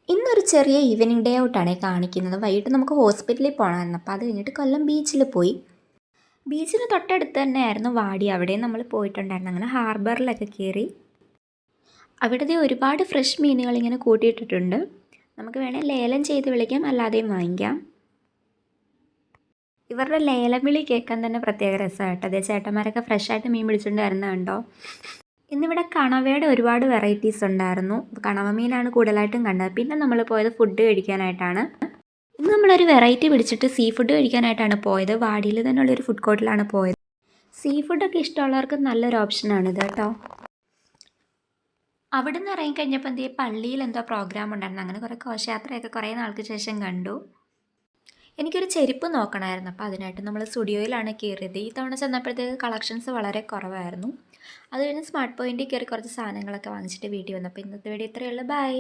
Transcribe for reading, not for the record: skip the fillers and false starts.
ഇന്നൊരു ചെറിയ evening day ഔട്ടാണ് കാണിക്കുന്നത്. വൈകിട്ട് നമുക്ക് ഹോസ്പിറ്റലിൽ പോകണമായിരുന്നു. അപ്പോൾ അത് കഴിഞ്ഞിട്ട് കൊല്ലം ബീച്ചിൽ പോയി. ബീച്ചിന് തൊട്ടടുത്ത് തന്നെയായിരുന്നു വാടി. അവിടെയും നമ്മൾ പോയിട്ടുണ്ടായിരുന്നു. അങ്ങനെ ഹാർബറിലൊക്കെ കയറി. അവിടുത്തെ ഒരുപാട് ഫ്രഷ് മീനുകൾ ഇങ്ങനെ കൂട്ടിയിട്ടിട്ടുണ്ട്. നമുക്ക് വേണേൽ ലേലം ചെയ്ത് വിളിക്കാം, അല്ലാതെയും വാങ്ങിക്കാം. ഇവരുടെ ലേലം വിളി കേൾക്കാൻ തന്നെ പ്രത്യേക രസമാണ് കേട്ടോ. അതേ ചേട്ടന്മാരൊക്കെ ഫ്രഷായിട്ട് മീൻ പിടിച്ചുകൊണ്ട് വരുന്നത് കണ്ടോ. ഇന്നിവിടെ കണവയുടെ ഒരുപാട് വെറൈറ്റീസ് ഉണ്ടായിരുന്നു. കണവ മീനാണ് കൂടുതലായിട്ടും കണ്ടത്. പിന്നെ നമ്മൾ പോയത് ഫുഡ് കഴിക്കാനായിട്ടാണ്. ഇന്ന് നമ്മളൊരു വെറൈറ്റി പിടിച്ചിട്ട് സീ ഫുഡ് കഴിക്കാനായിട്ടാണ് പോയത്. വാടിയിൽ തന്നെയുള്ളൊരു ഫുഡ് കോർട്ടിലാണ് പോയത്. സീ ഫുഡൊക്കെ ഇഷ്ടമുള്ളവർക്ക് നല്ലൊരു ഓപ്ഷനാണിത് കേട്ടോ. അവിടെ നിന്ന് ഇറങ്ങിക്കഴിഞ്ഞപ്പോൾ പള്ളിയിൽ എന്തോ പ്രോഗ്രാം ഉണ്ടായിരുന്നു. അങ്ങനെ കുറേ ഘോഷയാത്രയൊക്കെ കുറേ നാൾക്ക് ശേഷം കണ്ടു. എനിക്കൊരു ചെരുപ്പ് നോക്കണമായിരുന്നു. അപ്പോൾ അതിനായിട്ട് നമ്മൾ സ്റ്റുഡിയോയിലാണ് കയറിയത്. ഈ തവണ ചെന്നപ്പോഴത്തേക്ക് കളക്ഷൻസ് വളരെ കുറവായിരുന്നു. അത് കഴിഞ്ഞ് സ്മാർട്ട് പോയിന്റിൽ കയറി കുറച്ച് സാധനങ്ങളൊക്കെ വാങ്ങിച്ചിട്ട് വീട്ടിൽ വന്നപ്പോൾ ഇന്നത്തെ വീഡിയോ ഇത്രയേ ഉള്ളൂ. ബൈ.